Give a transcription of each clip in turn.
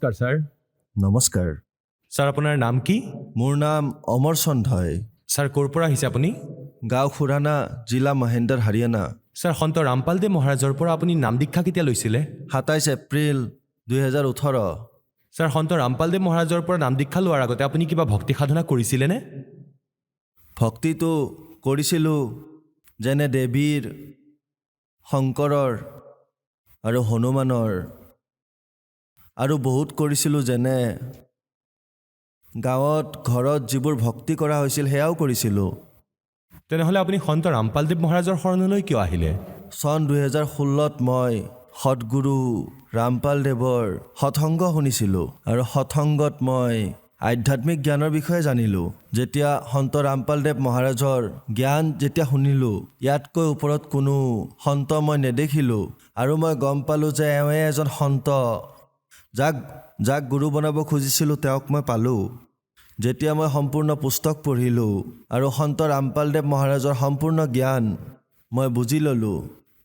নমস্কাৰ ছাৰ। নমস্কাৰ। ছাৰ আপোনাৰ নাম কি? মোৰ নাম অমৰ চন্ধই। ছাৰ ক'ৰ পৰা আহিছে আপুনি? গাঁও খুৰানা, জিলা মহেন্দ্ৰ, হাৰিয়ানা। ছাৰ সন্ত ৰামপালদেৱ মহাৰাজৰ পৰা আপুনি নাম দীক্ষা কেতিয়া লৈছিলে? 27 এপ্ৰিল 2018। ছাৰ সন্ত ৰামপালদেৱ মহাৰাজৰ পৰা নাম দীক্ষা লোৱাৰ আগতে আপুনি কিবা ভক্তি সাধনা কৰিছিলেনে? ভক্তিটো কৰিছিলোঁ, যেনে দেৱীৰ, শংকৰৰ আৰু হনুমানৰ, আৰু বহুত কৰিছিলোঁ, যেনে গাঁৱত ঘৰত যিবোৰ ভক্তি কৰা হৈছিল সেয়াও কৰিছিলোঁ। তেনেহ'লে আপুনি সন্ত ৰামপালদেৱ মহাৰাজৰ শৰণলৈ কিয় আহিলে? চন 2016ত মই সৎগুৰু ৰামপালদেৱৰ সৎসংগ শুনিছিলোঁ আৰু সৎসংগত মই আধ্যাত্মিক জ্ঞানৰ বিষয়ে জানিলোঁ। যেতিয়া সন্ত ৰামপালদেৱ মহাৰাজৰ জ্ঞান যেতিয়া শুনিলোঁ, ইয়াতকৈ ওপৰত কোনো সন্ত মই নেদেখিলোঁ আৰু মই গম পালোঁ যে এওঁৱে এজন সন্ত। যাক গুৰু বনাব খুজিছিলোঁ তেওঁক মই পালোঁ। যেতিয়া মই সম্পূৰ্ণ পুস্তক পঢ়িলোঁ আৰু সন্ত ৰামপালদেৱ মহাৰাজৰ সম্পূৰ্ণ জ্ঞান মই বুজি ল'লোঁ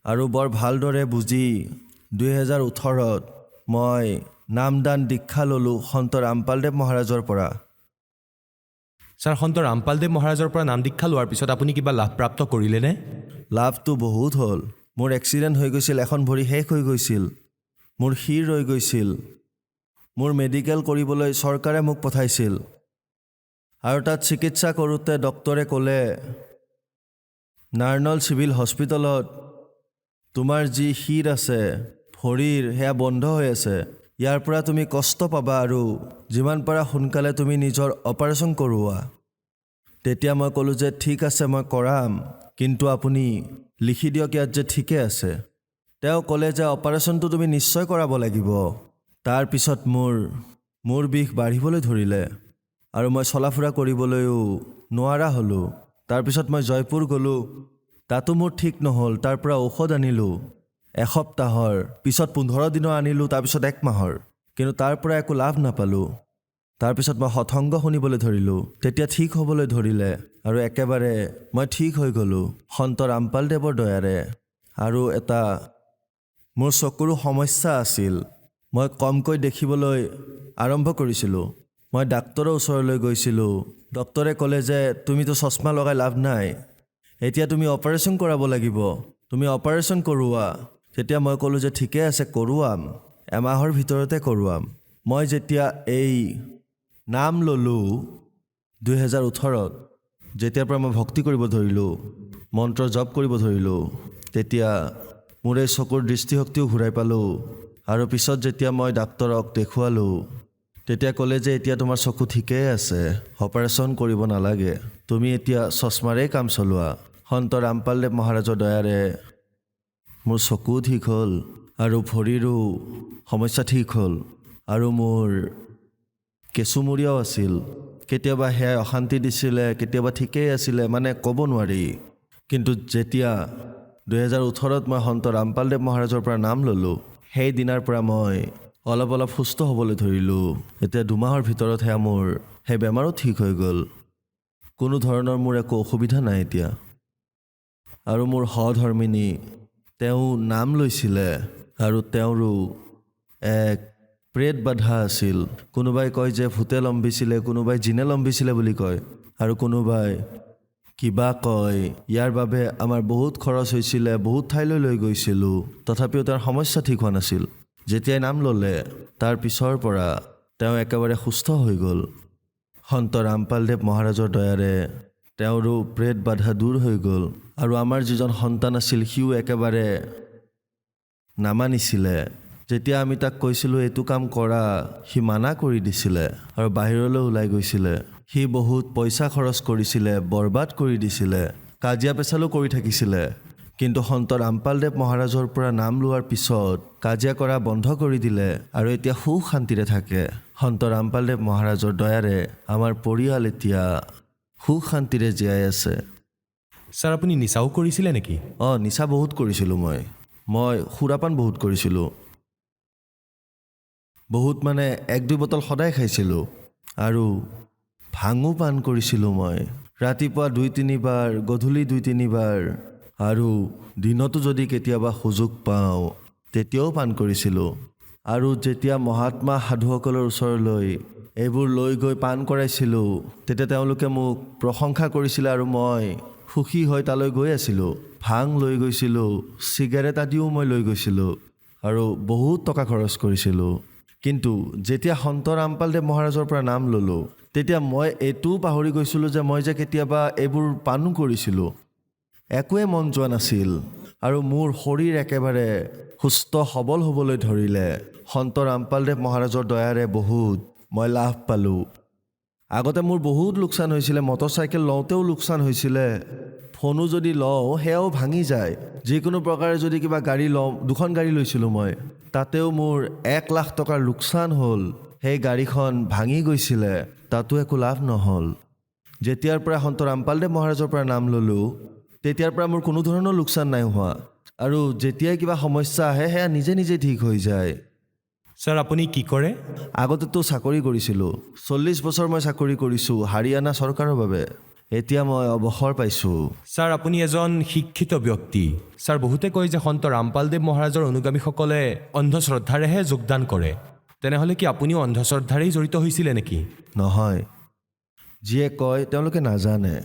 আৰু বৰ ভালদৰে বুজি 2018ত মই নামদান দীক্ষা ল'লোঁ সন্ত ৰামপালদেৱ মহাৰাজৰ পৰা। ছাৰ সন্ত ৰামপালদেৱ মহাৰাজৰ পৰা নাম দীক্ষা লোৱাৰ পিছত আপুনি কিবা লাভ প্ৰাপ্ত কৰিলেনে? লাভটো বহুত হ'ল। মোৰ এক্সিডেণ্ট হৈ গৈছিল, এখন ভৰি শেষ হৈ গৈছিল, মোৰ শিৰ ৰৈ গৈছিল, মোৰ মেডিকেল কৰিবলৈ চৰকাৰে মোক পঠাইছিল আৰু তাত চিকিৎসা কৰোঁতে ডক্তৰে ক'লে, নাৰ্নল চিভিল হস্পিটেলত তোমাৰ যি শিৰ আছে ভৰিৰ সেয়া বন্ধ হৈ আছে, ইয়াৰ পৰা তুমি কষ্ট পাবা আৰু যিমান পাৰা সোনকালে তুমি নিজৰ অপাৰেশ্যন কৰোৱা। তেতিয়া মই ক'লোঁ যে ঠিক আছে মই কৰাম, কিন্তু আপুনি লিখি দিয়ক ইয়াত যে ঠিকে আছে। তেওঁ ক'লে যে অপাৰেশ্যনটো তুমি নিশ্চয় কৰাব লাগিব। তাৰপিছত মোৰ বিষ বাঢ়িবলৈ ধৰিলে আৰু মই চলা ফুৰা কৰিবলৈও নোৱাৰা হ'লোঁ। তাৰপিছত মই জয়পুৰ গ'লোঁ, তাতো মোৰ ঠিক নহ'ল। তাৰ পৰা ঔষধ আনিলোঁ এসপ্তাহৰ, পিছত 15 দিনৰ আনিলোঁ, তাৰপিছত 1 মাহৰ, কিন্তু তাৰ পৰা একো লাভ নাপালোঁ। তাৰপিছত মই সৎসংগ শুনিবলৈ ধৰিলোঁ, তেতিয়া ঠিক হ'বলৈ ধৰিলে আৰু একেবাৰে মই ঠিক হৈ গ'লোঁ সন্ত ৰামপালদেৱৰ দয়াৰে। আৰু এটা মোৰ চকুৰো সমস্যা আছিল, মই কমকৈ দেখিবলৈ আৰম্ভ কৰিছিলোঁ। মই ডাক্তৰৰ ওচৰলৈ গৈছিলোঁ, ডক্তৰে ক'লে যে তুমিতো চশমা লগাই লাভ নাই, এতিয়া তুমি অপাৰেশ্যন কৰাব লাগিব, তুমি অপাৰেশ্যন কৰোৱা। তেতিয়া মই ক'লোঁ যে ঠিকে আছে কৰোৱাম, এমাহৰ ভিতৰতে কৰোৱাম। মই যেতিয়া এই নাম ল'লোঁ 2018ত, যেতিয়াৰ পৰা মই ভক্তি কৰিব ধৰিলোঁ, মন্ত্ৰ জপ কৰিব ধৰিলোঁ, তেতিয়া মোৰ এই চকুৰ দৃষ্টিশক্তিও ঘূৰাই পালোঁ। আৰু পিছত যেতিয়া মই ডাক্তৰক দেখুৱালোঁ, তেতিয়া ক'লে যে এতিয়া তোমাৰ চকু ঠিকেই আছে, অপাৰেশ্যন কৰিব নালাগে, তুমি এতিয়া চশমাৰেই কাম চলোৱা। সন্ত ৰামপালদেৱ মহাৰাজৰ দয়াৰে মোৰ চকুও ঠিক হ'ল আৰু ভৰিৰো সমস্যা ঠিক হ'ল আৰু মোৰ কেঁচুমূৰীয়াও আছিল, কেতিয়াবা সেয়াই অশান্তি দিছিলে, কেতিয়াবা ঠিকেই আছিলে, মানে ক'ব নোৱাৰি। কিন্তু যেতিয়া 2018ত মই সন্ত ৰামপালদেৱ মহাৰাজৰ পৰা নাম ল'লোঁ, সেই দিনাৰ পৰা মই অলপ সুস্থ হ'বলৈ ধৰিলোঁ। এতিয়া 2 মাহৰ ভিতৰত সেয়া মোৰ সেই বেমাৰো ঠিক হৈ গ'ল, কোনো ধৰণৰ মোৰ একো অসুবিধা নাই এতিয়া। আৰু মোৰ সহধৰ্মিনী, তেওঁ নাম লৈছিলে আৰু তেওঁৰো এক প্ৰেত বাধা আছিল। কোনোবাই কয় যে ভূতে লম্বিছিলে, কোনোবাই জিনে লম্বিছিলে বুলি কয়, আৰু কোনোবাই কিবা কয়। ইয়াৰ বাবে আমাৰ বহুত খৰচ হৈছিলে, বহুত ঠাইলৈ লৈ গৈছিলোঁ, তথাপিও তাৰ সমস্যা ঠিক হোৱা নাছিল। যেতিয়াই নাম ল'লে তাৰ পিছৰ পৰা তেওঁ একেবাৰে সুস্থ হৈ গ'ল। সন্ত ৰামপালদেৱ মহাৰাজৰ দয়াৰে তেওঁৰো প্ৰেত বাধা দূৰ হৈ গ'ল আৰু আমাৰ যিজন সন্তান আছিল সিও একেবাৰে নামানিছিলে। যেতিয়া আমি তাক কৈছিলোঁ এইটো কাম কৰা, সি মানা কৰি দিছিলে আৰু বাহিৰলৈ ওলাই গৈছিলে। সি বহুত পইচা খৰচ কৰিছিলে, বৰবাদ কৰি দিছিলে, কাজিয়া পেচালো কৰি থাকিছিলে। কিন্তু সন্ত ৰামপালদেৱ মহাৰাজৰ পৰা নাম লোৱাৰ পিছত কাজিয়া কৰা বন্ধ কৰি দিলে আৰু এতিয়া সুখ শান্তিৰে থাকে। সন্ত ৰামপালদেৱ মহাৰাজৰ দয়াৰে আমাৰ পৰিয়াল এতিয়া সুখ শান্তিৰে জীয়াই আছে। ছাৰ আপুনি নিচাও কৰিছিলে নেকি? নিচা বহুত কৰিছিলোঁ। মই সুৰাপান বহুত কৰিছিলোঁ, বহুত, মানে 1-2 বটল সদায় খাইছিলোঁ আৰু ভাঙো পান কৰিছিলোঁ। মই ৰাতিপুৱা 2-3 বাৰ, গধূলি 2-3 বাৰ, আৰু দিনতো যদি কেতিয়াবা সুযোগ পাওঁ তেতিয়াও পান কৰিছিলোঁ। আৰু যেতিয়া মহাত্মা সাধুসকলৰ ওচৰলৈ এইবোৰ লৈ গৈ পাণ কৰাইছিলোঁ তেতিয়া তেওঁলোকে মোক প্ৰশংসা কৰিছিলে আৰু মই সুখী হৈ তালৈ গৈ আছিলোঁ। ভাং লৈ গৈছিলোঁ, চিগাৰেট আদিও মই লৈ গৈছিলোঁ আৰু বহুত টকা খৰচ কৰিছিলোঁ। কিন্তু যেতিয়া সন্ত ৰামপালদেৱ মহাৰাজৰ পৰা নাম ল'লোঁ তেতিয়া মই এইটোও পাহৰি গৈছিলোঁ যে মই যে কেতিয়াবা এইবোৰ পাণো কৰিছিলোঁ। একোৱে মন যোৱা নাছিল আৰু মোৰ শৰীৰ একেবাৰে সুস্থ সবল হ'বলৈ ধৰিলে। সন্ত ৰামপালদেৱ মহাৰাজৰ দয়াৰে বহুত মই লাভ পালোঁ। আগতে মোৰ বহুত লোকচান হৈছিলে, মটৰচাইকেল লওঁতেও লোকচান হৈছিলে, ফোনো যদি লওঁ সেয়াও ভাঙি যায়। যিকোনো প্ৰকাৰে যদি কিবা গাড়ী লওঁ, 2খন গাড়ী লৈছিলোঁ মই, তাতেও মোৰ 1 লাখ টকাৰ লোকচান হ'ল। সেই গাড়ীখন ভাঙি গৈছিলে, তাতো একো লাভ নহ'ল। যেতিয়াৰ পৰা সন্ত ৰামপালদেৱ মহাৰাজৰ পৰা নাম ল'লোঁ তেতিয়াৰ পৰা মোৰ কোনো ধৰণৰ লোকচান নাই হোৱা আৰু যেতিয়াই কিবা সমস্যা আহে সেয়া নিজে নিজে ঠিক হৈ যায়। ছাৰ আপুনি কি কৰে? আগতেতো চাকৰি কৰিছিলোঁ, 40 বছৰ মই চাকৰি কৰিছোঁ হাৰিয়ানা চৰকাৰৰ বাবে। এতিয়া মই অৱসৰ পাইছোঁ। ছাৰ আপুনি এজন শিক্ষিত ব্যক্তি। ছাৰ বহুতে কয় যে সন্ত ৰামপালদেৱ মহাৰাজৰ অনুগামীসকলে অন্ধশ্ৰদ্ধাৰেহে যোগদান কৰে। তেনেহ'লে কি আপুনিও অন্ধশ্ৰদ্ধাৰেই জড়িত হৈছিলে নেকি? নহয়, যিয়ে কয় তেওঁলোকে নাজানে।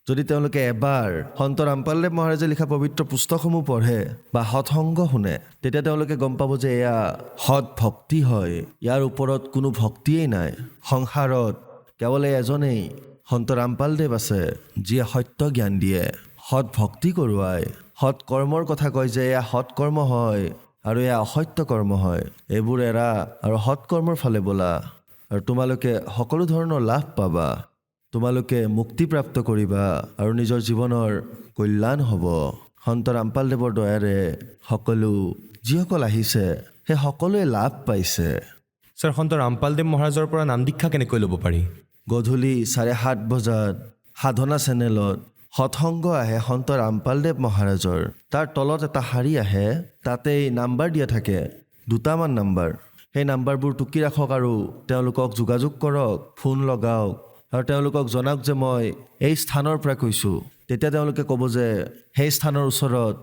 যদি তেওঁলোকে এবাৰ সন্ত ৰামপালদেৱ মহাৰাজে লিখা পবিত্ৰ পুস্তকসমূহ পঢ়ে বা সৎসংগ শুনে তেতিয়া তেওঁলোকে গম পাব যে এয়া সৎ ভক্তি হয়। ইয়াৰ ওপৰত কোনো ভক্তিয়েই নাই। সংসাৰত কেৱল এজনেই সন্ত ৰামপালদেৱ আছে যিয়ে সত্য জ্ঞান দিয়ে, সৎ ভক্তি কৰোৱায়, সৎ কৰ্মৰ কথা কয় যে এয়া সৎ কৰ্ম হয় আৰু এয়া অসত্য কৰ্ম হয়। এইবোৰ এৰা আৰু সৎ কৰ্মৰ ফালে ব'লা আৰু তোমালোকে সকলো ধৰণৰ লাভ পাবা। তোমালোকে মুক্তিপ্ৰাপ্ত কৰিবা আৰু নিজৰ জীৱনৰ কল্যাণ হ'ব। সন্ত ৰামপালদেৱৰ দয়াৰে সকলো যিসকল আহিছে সেই সকলোৱে লাভ পাইছে। ছাৰ সন্ত ৰামপালদেৱ মহাৰাজৰ পৰা নাম দীক্ষা কেনেকৈ ল'ব পাৰি? গধূলি 7:30 বজাত সাধনা চেনেলত সৎসংগ আহে সন্ত ৰামপালদেৱ মহাৰাজৰ। তাৰ তলত এটা শাৰী আহে, তাতেই নাম্বাৰ দিয়া থাকে, 2টামান নাম্বাৰ। সেই নাম্বাৰবোৰ টুকি ৰাখক আৰু তেওঁলোকক যোগাযোগ কৰক, ফোন লগাওক আৰু তেওঁলোকক জনাওক যে মই এই স্থানৰ পৰা কৈছোঁ। তেতিয়া তেওঁলোকে ক'ব যে সেই স্থানৰ ওচৰত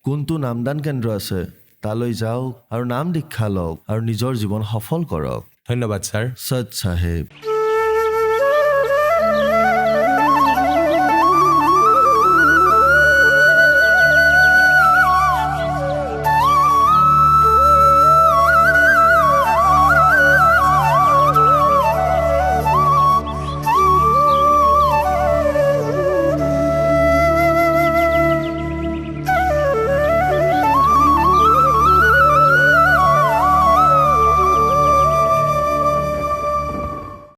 কোনটো নামদান কেন্দ্ৰ আছে, তালৈ যাওক আৰু নাম দীক্ষা লওক আৰু নিজৰ জীৱন সফল কৰক। ধন্যবাদ ছাৰ। সৎ চাহেব।